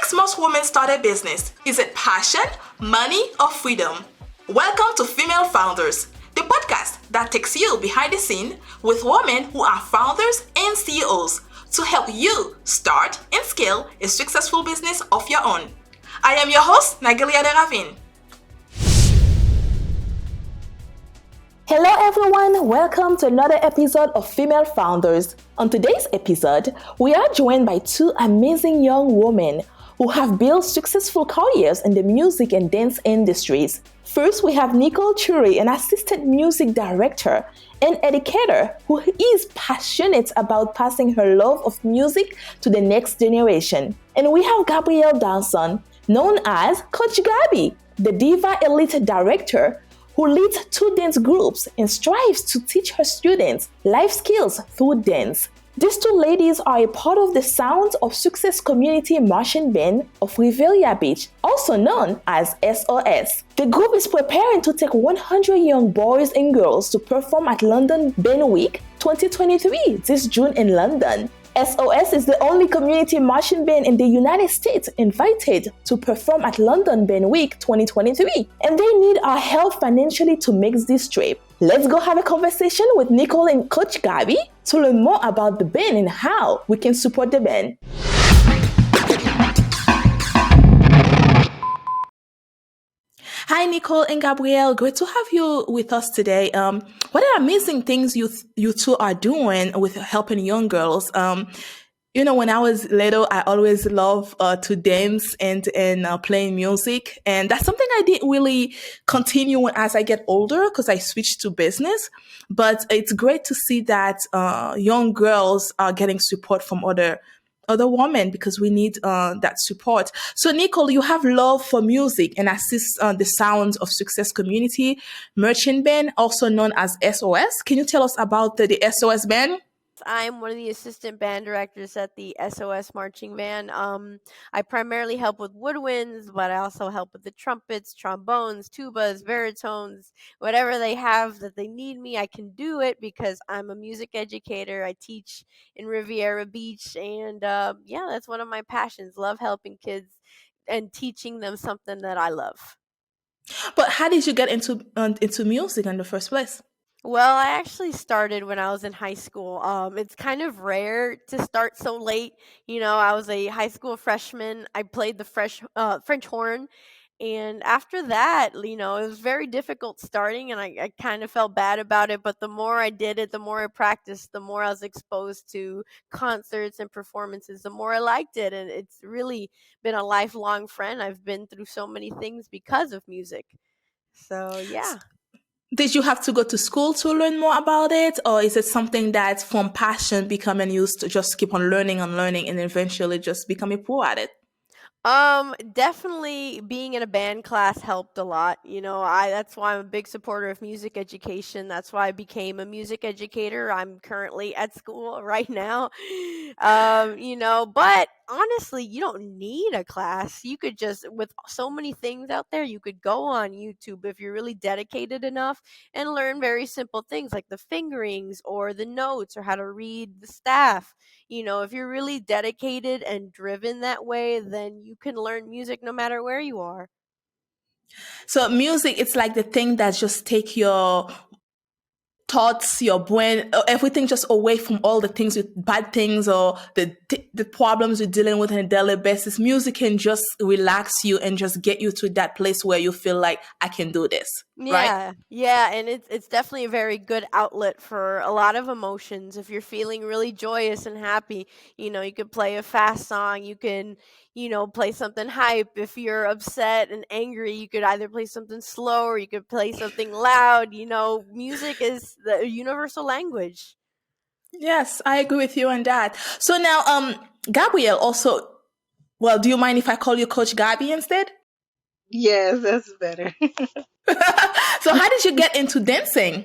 makes most women start a business? Is it passion, money, or freedom? Welcome to Female Founders, the podcast that takes you behind the scene with women who are founders and CEOs to help you start and scale a successful business of your own. I am your host, Nicole and Hello everyone, welcome to another episode of Female Founders. On today's episode, we are joined by two amazing young women who have built successful careers in the music and dance industries. First, we have Nicole Chui, an assistant music director and educator who is passionate about passing her love of music to the next generation. And we have Gabrielle Dawson, known as Coach Gaby, the Diva Elite Director, who leads two dance groups and strives to teach her students life skills through dance. These two ladies are a part of the Sounds of Success community marching band of Riviera Beach, also known as SOS. The group is preparing to take 100 young boys and girls to perform at London Band Week 2023 this June in London. SOS is the only community marching band in the United States invited to perform at London Band Week 2023, and they need our help financially to make this trip. Let's go have a conversation with Nicole and Coach Gaby to learn more about the band and how we can support the band. Hi, Nicole and Gabrielle. Great to have you with us today. What are amazing things you two are doing with helping young girls? When I was little, I always loved to dance and playing music. And that's something I didn't really continue as I get older because I switched to business. But it's great to see that young girls are getting support from other women because we need that support. So Nicole, you have love for music and assist the Sounds of Success community merchant band, also known as SOS. Can you tell us about the SOS band? I'm one of the assistant band directors at the SOS marching band. I primarily help with woodwinds, but I also help with the trumpets, trombones, tubas, baritones, whatever they have that they need me, I can do it because I'm a music educator. I teach in Riviera Beach, and that's one of my passions. Love helping kids and teaching them something that I love. But how did you get into music in the first place? Well, I actually started when I was in high school. It's kind of rare to start so late. I was a high school freshman. I played the French horn. And after that, it was very difficult starting, and I kind of felt bad about it. But the more I did it, the more I practiced, the more I was exposed to concerts and performances, the more I liked it. And it's really been a lifelong friend. I've been through so many things because of music. So, yeah. Did you have to go to school to learn more about it? Or is it something that's from passion becoming used to just keep on learning and learning and eventually just become a pro at it? Definitely being in a band class helped a lot. That's why I'm a big supporter of music education. That's why I became a music educator. I'm currently at school right now. But honestly, you don't need a class. You could just, with so many things out there, you could go on YouTube if you're really dedicated enough and learn very simple things like the fingerings or the notes or how to read the staff. If you're really dedicated and driven that way, then you can learn music no matter where you are. So music, it's like the thing that just take your thoughts, your brain, everything just away from all the things, bad things or the problems you're dealing with on a daily basis. Music can just relax you and just get you to that place where you feel like I can do this. Yeah, right? yeah, and it's definitely a very good outlet for a lot of emotions. If you're feeling really joyous and happy, you could play a fast song, you can, play something hype. If you're upset and angry, you could either play something slow or you could play something loud. Music is the universal language. Yes, I agree with you on that. So now, Gabrielle also, well, do you mind if I call you Coach Gaby instead? Yes, that's better. So how did you get into dancing?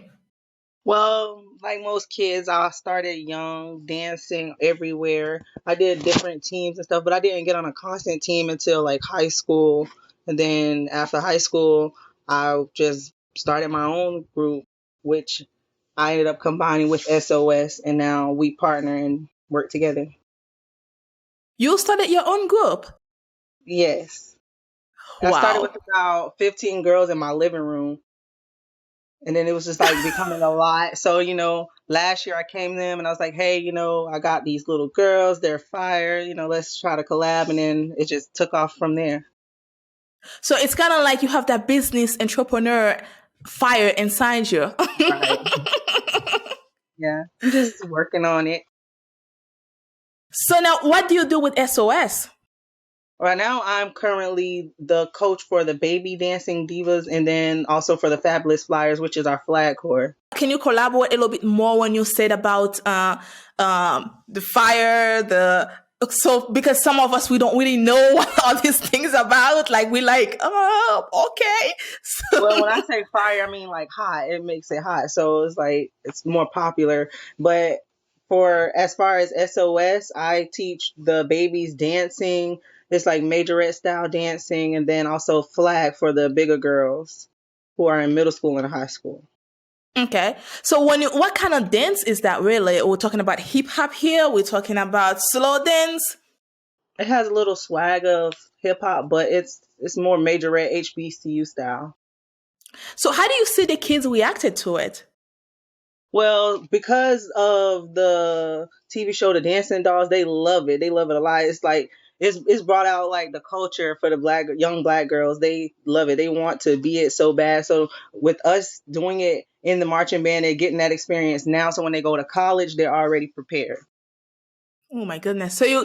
Well, like most kids, I started young, dancing everywhere. I did different teams and stuff, but I didn't get on a constant team until like high school. And then after high school, I just started my own group, which I ended up combining with SOS, and now we partner and work together. You started your own group. Yes. I started with Wow. about 15 girls in my living room. And then it was just like becoming a lot. So, last year I came to them and I was like, hey, I got these little girls. They're fire. Let's try to collab. And then it just took off from there. So it's kind of like you have that business entrepreneur fire inside you. Right. Yeah. I'm just working on it. So now, what do you do with SOS? Right now, I'm currently the coach for the baby dancing divas and then also for the Fabulous Flyers, which is our flag corps. Can you collaborate a little bit more when you said about the fire, because some of us, we don't really know what all these things about. Like, we like, oh, okay. Well, when I say fire, I mean like hot. It makes it hot. So it's like, it's more popular. But as far as SOS, I teach the babies dancing. It's like majorette style dancing and then also flag for the bigger girls who are in middle school and high school. Okay. So what kind of dance is that really? We're talking about hip hop here. We're talking about slow dance. It has a little swag of hip hop, but it's more majorette HBCU style. So how do you see the kids reacted to it? Well, because of the TV show The Dancing Dolls, they love it. They love it a lot. It's like it's brought out like the culture for the young black girls. They love it. They want to be it so bad. So with us doing it in the marching band, they're getting that experience now. So when they go to college, they're already prepared. Oh my goodness. So you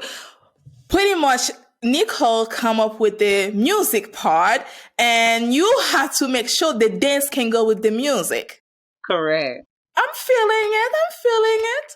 pretty much, Nicole come up with the music part and you have to make sure the dance can go with the music. Correct. I'm feeling it.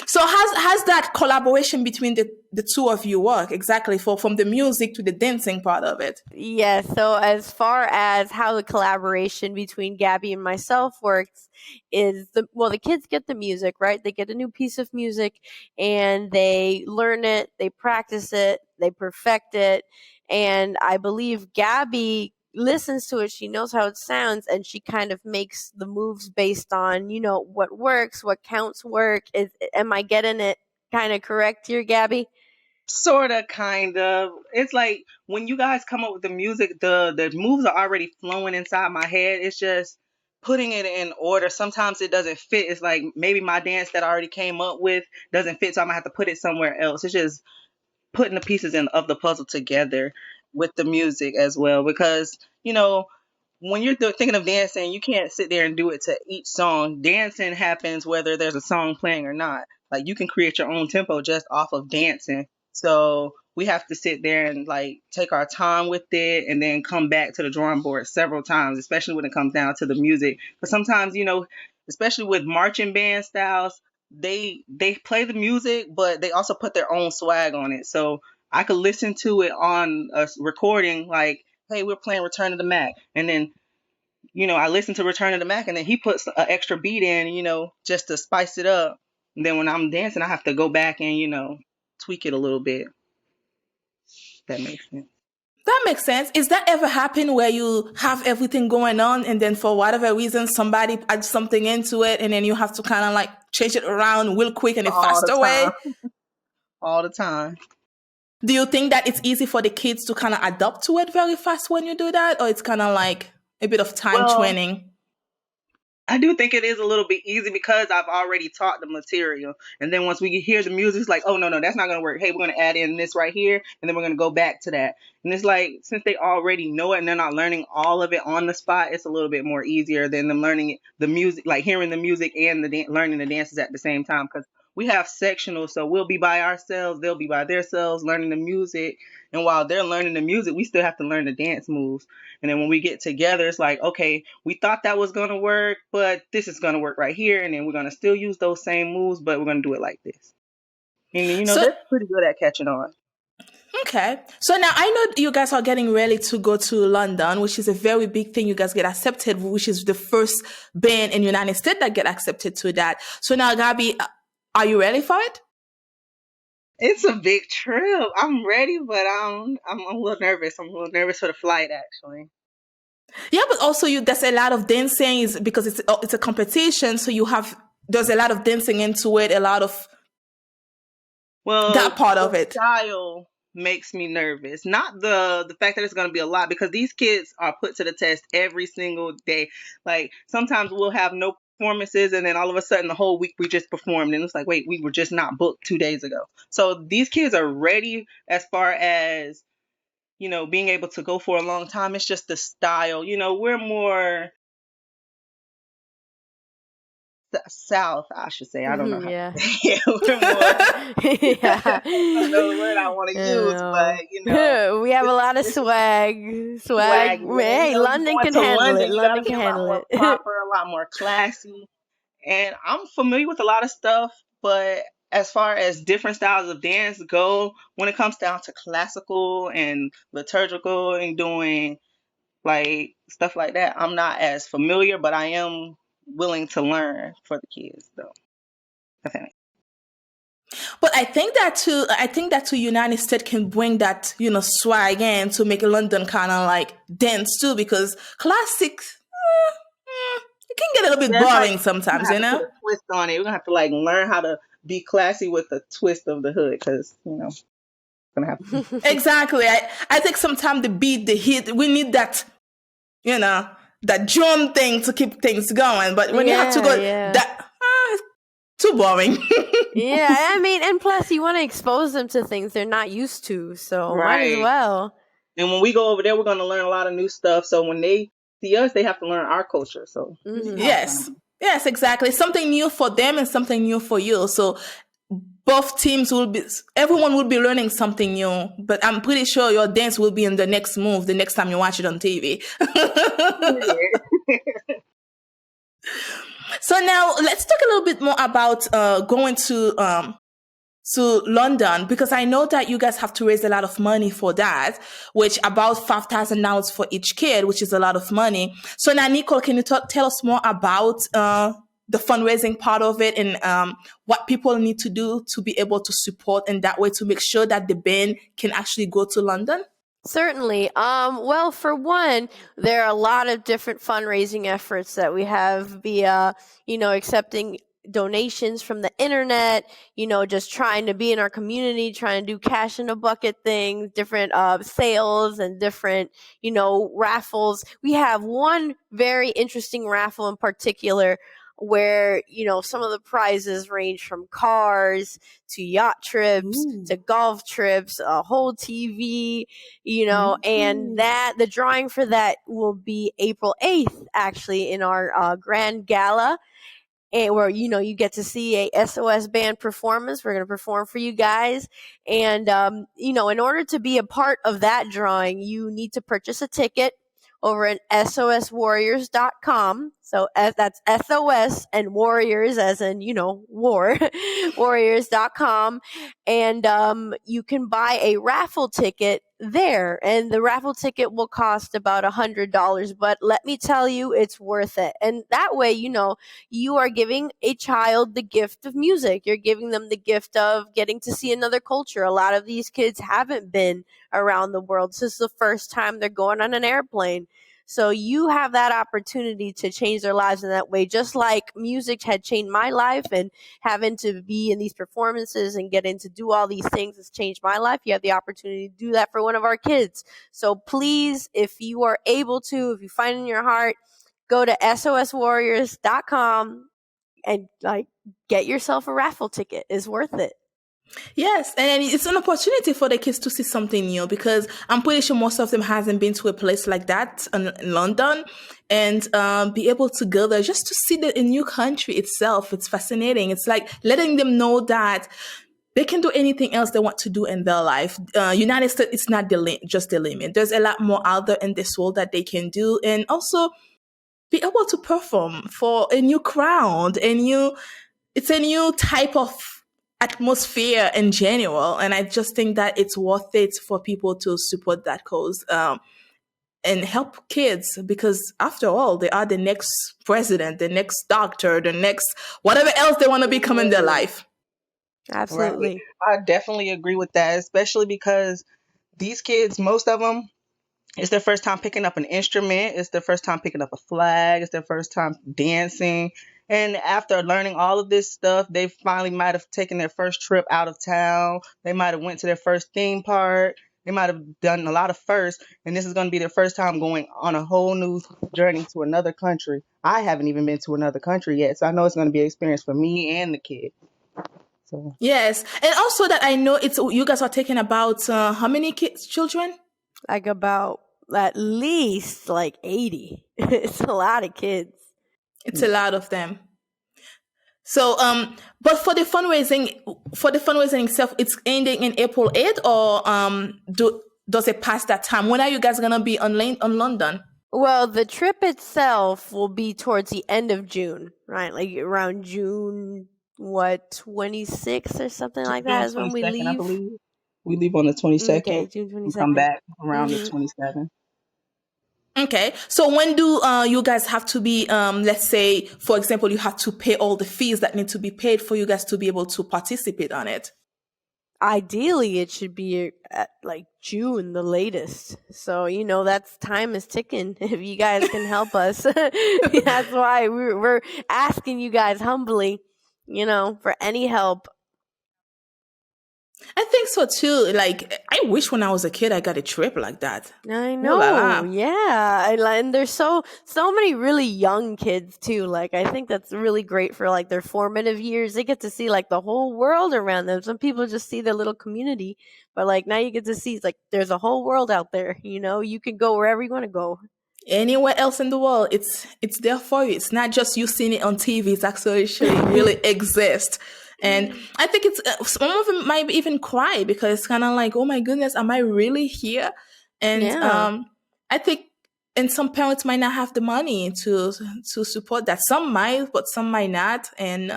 So how's that collaboration between the two of you work exactly from the music to the dancing part of it? Yeah, so as far as how the collaboration between Gaby and myself works is the kids get the music, right? They get a new piece of music and they learn it, they practice it, they perfect it. And I believe Gaby listens to it, she knows how it sounds, and she kind of makes the moves based on, what works, what counts work. Am I getting it kind of correct here, Gaby? Sort of, kind of. It's like when you guys come up with the music, the moves are already flowing inside my head. It's just putting it in order. Sometimes it doesn't fit. It's like maybe my dance that I already came up with doesn't fit, so I'm gonna have to put it somewhere else. It's just putting the pieces of the puzzle together with the music as well. Because when you're thinking of dancing, you can't sit there and do it to each song. Dancing happens whether there's a song playing or not. Like you can create your own tempo just off of dancing. So we have to sit there and like take our time with it and then come back to the drawing board several times, especially when it comes down to the music. But sometimes, especially with marching band styles, they play the music, but they also put their own swag on it. So I could listen to it on a recording like, hey, we're playing Return of the Mac. And then, I listen to Return of the Mac and then he puts an extra beat in, just to spice it up. And then when I'm dancing, I have to go back and, tweak it a little bit. That makes sense. That makes sense. Is that ever happen where you have everything going on and then for whatever reason somebody adds something into it and then you have to kind of like change it around real quick in a faster way? All the time. Do you think that it's easy for the kids to kind of adapt to it very fast when you do that? Or it's kind of like a bit of time training? I do think it is a little bit easy because I've already taught the material. And then once we hear the music, it's like, oh, no, that's not going to work. Hey, we're going to add in this right here. And then we're going to go back to that. And it's like, since they already know it and they're not learning all of it on the spot, it's a little bit more easier than them learning the music, like hearing the music and learning the dances at the same time. Because we have sectionals, so we'll be by ourselves, they'll be by themselves learning the music. And while they're learning the music, we still have to learn the dance moves. And then when we get together, it's like, okay, we thought that was going to work, but this is going to work right here. And then we're going to still use those same moves, but we're going to do it like this. And, they're pretty good at catching on. Okay. So now I know you guys are getting ready to go to London, which is a very big thing. You guys get accepted, which is the first band in the United States that get accepted to that. So now, Gaby, are you ready for it? It's a big trip. I'm ready, but I'm a little nervous. I'm a little nervous for the flight, actually. Yeah, but also there's a lot of dancing because it's a competition. So there's a lot of dancing into it, a lot of. Well, That part the of it. style makes me nervous. Not the fact that it's going to be a lot, because these kids are put to the test every single day. Like sometimes we'll have no performances, and then all of a sudden the whole week we just performed, and it's like, wait, we were just not booked 2 days ago. So these kids are ready as far as, being able to go for a long time. It's just the style. We're more south, I should say. I don't know how Yeah. to say it. We're more. Yeah. I don't know the word I want to You use, but we have a it's, lot of it's swag. swag. Hey, You London going can to handle it. London, you got to London be can a lot handle more it. proper, a lot more classy. And I'm familiar with a lot of stuff, but as far as different styles of dance go, when it comes down to classical and liturgical and doing like stuff like that, I'm not as familiar, but I am willing to learn for the kids, though. Okay. But I think that too United States can bring that, swag in to make London kind of like dance too, because classic, it can get a little bit Yeah, it's like boring we're gonna sometimes, have to put a twist on it. We're gonna have to like learn how to be classy with the twist of the hood, because it's gonna have to be. Exactly. I think sometimes the beat, the hit, we need that, you know, that drum thing to keep things going. But when you have to Yeah, go, yeah. that it's too boring. Yeah, I mean, and plus you want to expose them to things they're not used to, so might as Right. well. And when we go over there, we're gonna learn a lot of new stuff. So when they see us, they have to learn our culture. So this is Hmm. how it's gonna Yes. be. Yes, exactly. Something new for them and something new for you. So both teams everyone will be learning something new, but I'm pretty sure your dance will be in the next move the next time you watch it on TV. So now let's talk a little bit more about going to London, because I know that you guys have to raise a lot of money for that, which about $5,000 for each kid, which is a lot of money. So now, Nicole, can you tell us more about the fundraising part of it, and what people need to do to be able to support in that way to make sure that the band can actually go to London? Certainly. Well, for one, there are a lot of different fundraising efforts that we have via, accepting donations from the internet, just trying to be in our community, trying to do cash in a bucket things, different sales and different, raffles. We have one very interesting raffle in particular where, some of the prizes range from cars to yacht trips Ooh. to golf trips, a whole TV, and Ooh. that the drawing for that will be April 8th, actually, in our grand gala, and where you get to see a SOS band performance. We're going to perform for you guys, and in order to be a part of that drawing, you need to purchase a ticket over at soswarriors.com. So that's SOS and warriors as in, war, warriors.com. And you can buy a raffle ticket there. And the raffle ticket will cost about $100. But let me tell you, it's worth it. And that way, you are giving a child the gift of music. You're giving them the gift of getting to see another culture. A lot of these kids haven't been around the world. This is the first time they're going on an airplane. So you have that opportunity to change their lives in that way, just like music had changed my life, and having to be in these performances and getting to do all these things has changed my life. You have the opportunity to do that for one of our kids. So please, if you are able to, if you find in your heart, go to soswarriors.com and get yourself a raffle ticket. It's worth it. Yes, and it's an opportunity for the kids to see something new, because I'm pretty sure most of them hasn't been to a place like that in London, and be able to go there just to see a new country itself. It's fascinating. It's like letting them know that they can do anything else they want to do in their life. United States is not just the limit. There's a lot more out there in this world that they can do, and also be able to perform for a new crowd, it's a new type of atmosphere in general. And I just think that it's worth it for people to support that cause, and help kids, because after all, they are the next president, the next doctor, the next whatever else they want to become in their life. Right. Absolutely. I definitely agree with that, especially because these kids, most of them, it's their first time picking up an instrument. It's their first time picking up a flag. It's their first time dancing. And after learning all of this stuff, they finally might have taken their first trip out of town. They might have went to their first theme park. They might have done a lot of firsts, and this is going to be their first time going on a whole new journey to another country. I haven't even been to another country yet, so I know it's going to be an experience for me and the kid. So Yes, and also that I know it's you guys are taking about how many kids, children? Like about at least like 80. It's a lot of kids. It's a lot of them. So, but for the fundraising itself, it's ending in April 8th, or does it pass that time? When are you guys gonna be on London? Well, the trip itself will be towards the end of June, right? Like around June, 26th or something like June that is when we 22nd, I leave. believe. We leave on the 22nd. Okay, June We come 22nd. back around the Mhm. 27th. Okay, so when do you guys have to be? Let's say, for example, you have to pay all the fees that need to be paid for you guys to be able to participate on it. Ideally, it should be at like June, the latest. So that's time is ticking. If you guys can help us, that's why we're asking you guys humbly, for any help. I think so too. Like, I wish when I was a kid I got a trip like that. I Ooh la know, la. yeah, and there's so many really young kids too. Like, I think that's really great for like their formative years. They get to see like the whole world around them. Some people just see their little community, but like now you get to see like there's a whole world out there. You can go wherever you want to go. Anywhere else in the world, it's there for you. It's not just you seeing it on TV. It's actually really exist. And I think it's some of them might even cry because it's kind of like, oh my goodness, am I really here? And Yeah. I think, and some parents might not have the money to support that. Some might, but some might not. And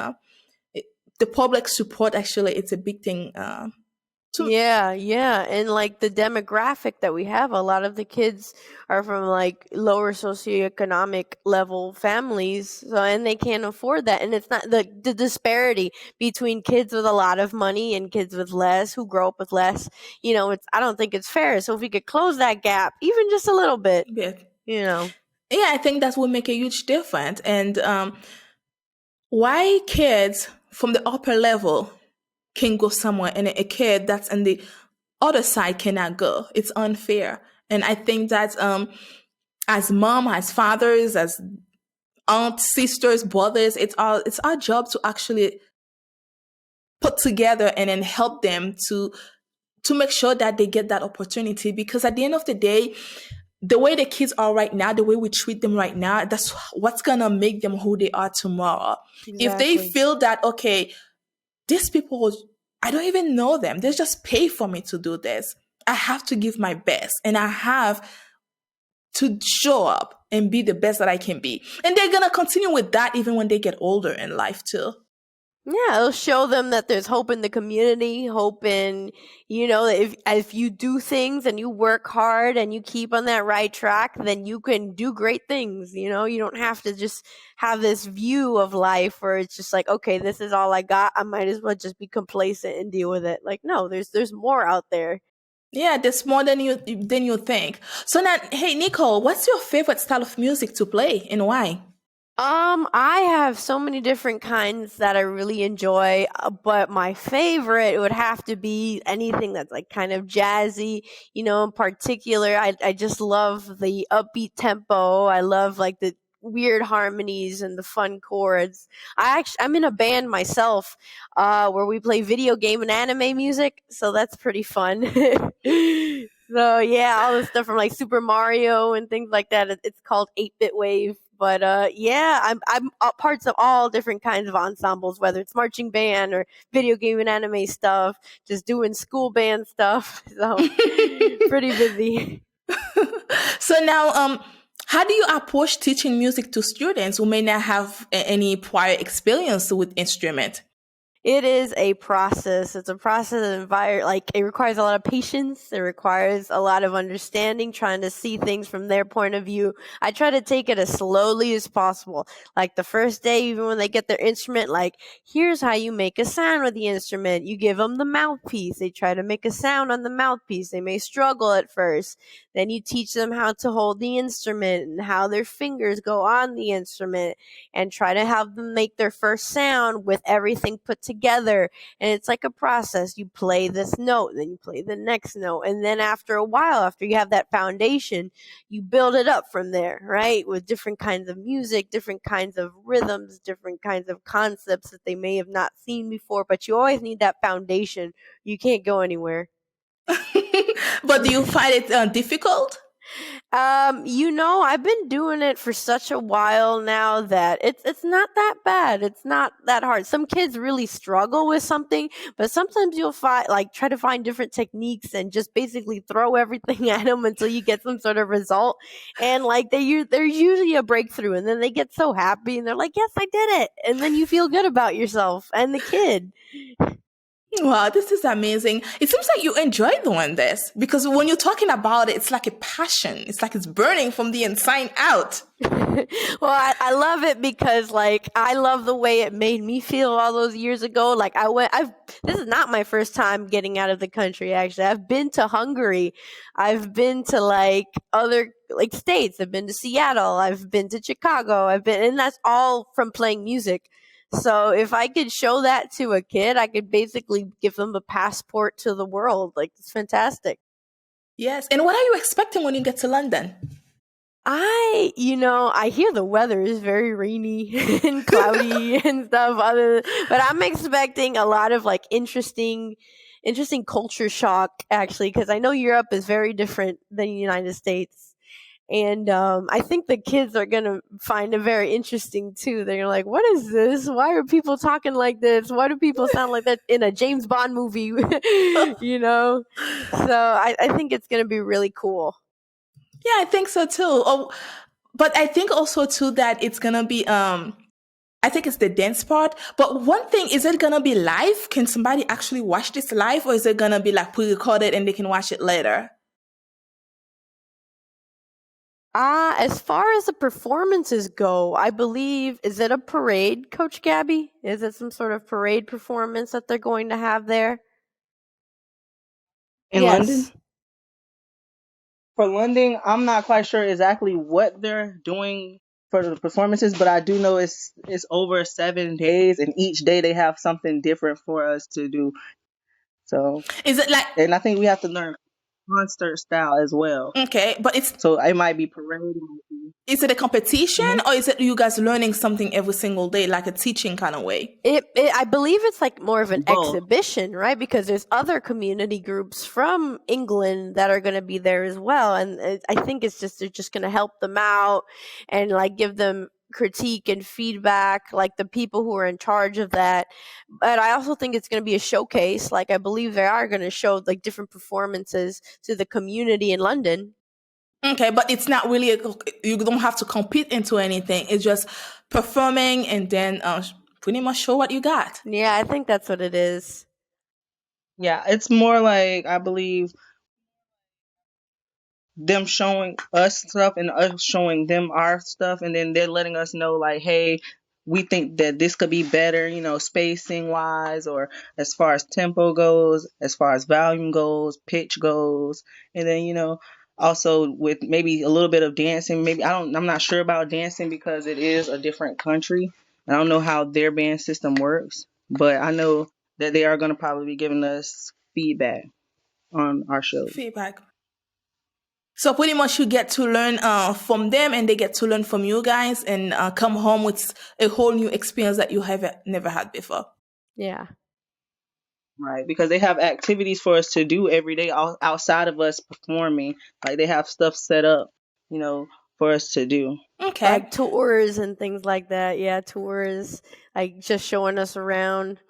it, the public support actually, it's a big thing. To Yeah, and like the demographic that we have, a lot of the kids are from like lower socioeconomic level families, so and they can't afford that, and it's not the disparity between kids with a lot of money and kids with less who grow up with less. It's I don't think it's fair. So if we could close that gap, even just a little bit, yeah, you know. yeah, I think that would make a huge difference. And why kids from the upper level can go somewhere and a kid that's in the other side cannot go? It's unfair. And I think that as mom, as fathers, as aunts, sisters, brothers, it's our job to actually put together and then help them to make sure that they get that opportunity. Because at the end of the day, the way the kids are right now, the way we treat them right now, that's what's gonna make them who they are tomorrow. If they Exactly. feel that, okay, these people, I don't even know them, they just pay for me to do this, I have to give my best and I have to show up and be the best that I can be. And they're gonna continue with that even when they get older in life too. Yeah, it'll show them that there's hope in the community, hope in, that if you do things and you work hard and you keep on that right track, then you can do great things. You don't have to just have this view of life where it's just like, okay, this is all I got. I might as well just be complacent and deal with it. Like, no, there's more out there. Yeah, there's more than you think. So now, hey Nicole, what's your favorite style of music to play and why? I have so many different kinds that I really enjoy, but my favorite would have to be anything that's like kind of jazzy, in particular. I just love the upbeat tempo. I love like the weird harmonies and the fun chords. I'm in a band myself, where we play video game and anime music, so that's pretty fun. So yeah, all the stuff from like Super Mario and things like that. It's called 8-Bit Wave. But yeah, I'm parts of all different kinds of ensembles, whether it's marching band or video game and anime stuff, just doing school band stuff. So pretty busy. So now, how do you approach teaching music to students who may not have any prior experience with instrument? It is a process. It's a process like it requires a lot of patience. It requires a lot of understanding, trying to see things from their point of view. I try to take it as slowly as possible. Like the first day, even when they get their instrument, like, here's how you make a sound with the instrument. You give them the mouthpiece. They try to make a sound on the mouthpiece. They may struggle at first. Then you teach them how to hold the instrument and how their fingers go on the instrument, and try to have them make their first sound with everything put together. And it's like a process. You play this note, then you play the next note. And then after a while, after you have that foundation, you build it up from there, right? With different kinds of music, different kinds of rhythms, different kinds of concepts that they may have not seen before. But you always need that foundation. You can't go anywhere. But do you find it difficult? I've been doing it for such a while now that it's not that bad. It's not that hard. Some kids really struggle with something, but sometimes you'll try to find different techniques and just basically throw everything at them until you get some sort of result. And like there's usually a breakthrough, and then they get so happy and they're like, "Yes, I did it!" And then you feel good about yourself and the kid. Wow, this is amazing. It seems like you enjoy doing this because when you're talking about it, it's like a passion. It's like it's burning from the inside out. Well, I love it because I love the way it made me feel all those years ago. This is not my first time getting out of the country, actually. I've been to Hungary. I've been to other states. I've been to Seattle. I've been to Chicago. And that's all from playing music. So if I could show that to a kid, I could basically give them a passport to the world. It's fantastic. Yes. And what are you expecting when you get to London? I hear the weather is very rainy and cloudy and stuff. But I'm expecting a lot of interesting culture shock, actually, because I know Europe is very different than the United States. And I think the kids are going to find it very interesting, too. They're like, what is this? Why are people talking like this? Why do people sound like that in a James Bond movie? So I think it's going to be really cool. Yeah, I think so, too. Oh, but I think also, too, that it's going to be, I think it's the dance part. But one thing, is it going to be live? Can somebody actually watch this live? Or is it going to be pre-recorded and they can watch it later? As far as the performances go, I believe, is it a parade, Coach Gaby? Is it some sort of parade performance that they're going to have there? In London? For London, I'm not quite sure exactly what they're doing for the performances, but I do know it's over 7 days, and each day they have something different for us to do. So is it and I think we have to learn concert style as well. Okay, but so it might be parade. Is it a competition, or is it you guys learning something every single day, like a teaching kind of way? I believe it's more of an exhibition, right? Because there's other community groups from England that are going to be there as well, and I think they're just going to help them out and give them critique and feedback, the people who are in charge of that. But I also think it's going to be a showcase. I believe they are going to show different performances to the community in London. Okay, but it's not really, you don't have to compete into anything. It's just performing and then pretty much show what you got. Yeah, I think that's what it is. Yeah, it's more I believe them showing us stuff and us showing them our stuff, and then they're letting us know hey, we think that this could be better, spacing wise, or as far as tempo goes, as far as volume goes, pitch goes, and then also with maybe a little bit of dancing. Maybe I'm not sure about dancing because it is a different country. I don't know how their band system works, but I know that they are going to probably be giving us feedback on our show. Feedback. So pretty much you get to learn from them, and they get to learn from you guys, and come home with a whole new experience that you have never had before. Yeah. Right, because they have activities for us to do every day outside of us performing. They have stuff set up, for us to do. Okay. Tours and things like that. Yeah, tours, just showing us around.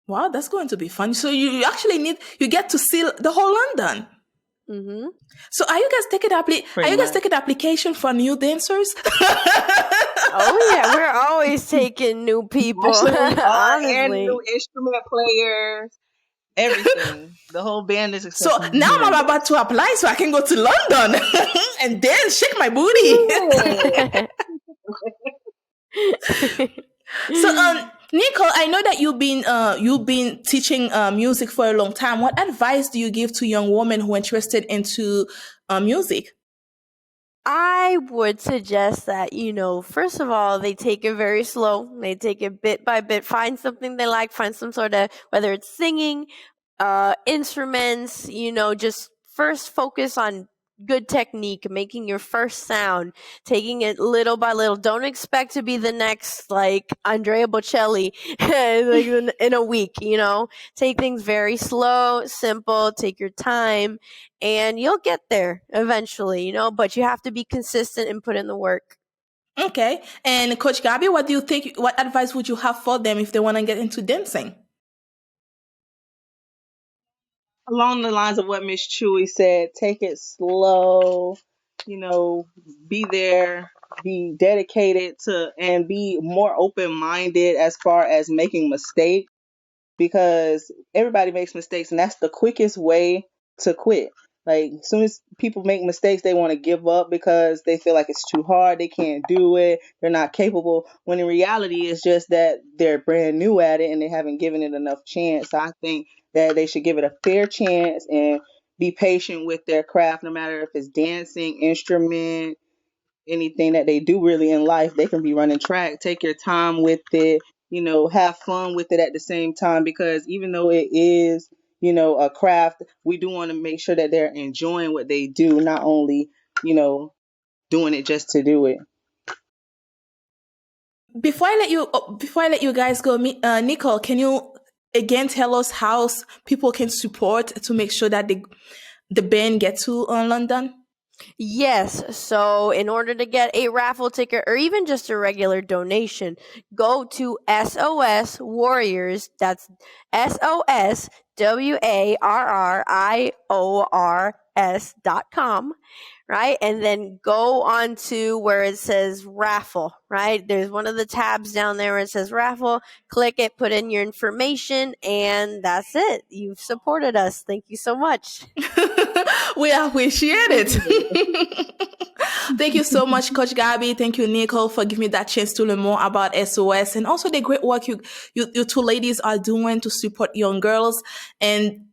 Wow, that's going to be fun. So you actually you get to see the whole London. Mm-hmm. So are you guys taking application for new dancers? Oh yeah, we're always taking new people. Actually, we are, and Honestly. new instrument players, everything. The whole band is So accepting now new I'm members. about to apply so I can go to London and dance, shake my booty. So Nicole, I know that you've been teaching music for a long time. What advice do you give to young women who are interested into music? I would suggest that, first of all, they take it very slow. They take it bit by bit. Find something they like. Find some sort of, whether it's singing, instruments, just first focus on good technique, making your first sound, taking it little by little. Don't expect to be the next, like, Andrea Bocelli like in a week, Take things very slow, simple, take your time, and you'll get there eventually, but you have to be consistent and put in the work. Okay. And Coach Gaby, what do you think? What advice would you have for them if they want to get into dancing? Along the lines of what Miss Chui said, take it slow, be there, be dedicated to, and be more open-minded as far as making mistakes, because everybody makes mistakes and that's the quickest way to quit. Like, as soon as people make mistakes, they want to give up because they feel like it's too hard, they can't do it, they're not capable, when in reality it's just that they're brand new at it and they haven't given it enough chance. So I think that they should give it a fair chance and be patient with their craft, no matter if it's dancing, instrument, anything that they do really in life. They can be running track. Take your time with it, have fun with it at the same time, because even though it is, a craft, we do want to make sure that they're enjoying what they do, not only, doing it just to do it. Before I let you guys go, Nicole, can you again tell us how people can support to make sure that the band get to London? Yes. So, in order to get a raffle ticket or even just a regular donation, go to SOS Warriors. That's SOSWARRIORS.com. Right. And then go on to where it says raffle. Right. There's one of the tabs down there where it says raffle. Click it, put in your information, and that's it. You've supported us. Thank you so much. We appreciate it. Thank you so much, Coach Gaby. Thank you, Nicole, for giving me that chance to learn more about SOS and also the great work you two ladies are doing to support young girls. And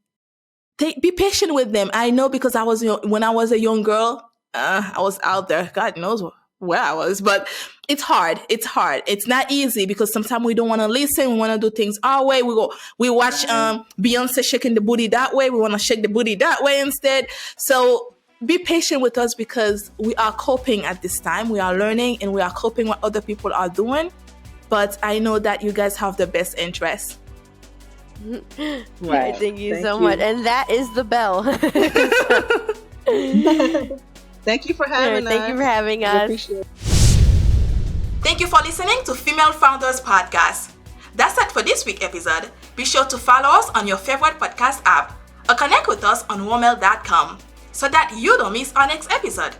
be patient with them. I know, because when I was a young girl, I was out there. God knows where I was, but it's hard. It's hard. It's not easy because sometimes we don't want to listen. We want to do things our way. We watch Beyonce shaking the booty that way. We want to shake the booty that way instead. So be patient with us because we are coping at this time. We are learning and we are coping what other people are doing. But I know that you guys have the best interest. Right. Thank you so much. And that is the bell. Thank you for having us. Thank you for having us. Appreciate it. Thank you for listening to Female Founders Podcast. That's it for this week's episode. Be sure to follow us on your favorite podcast app or connect with us on womel.com so that you don't miss our next episode.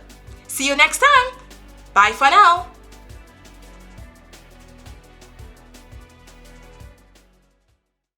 See you next time. Bye for now.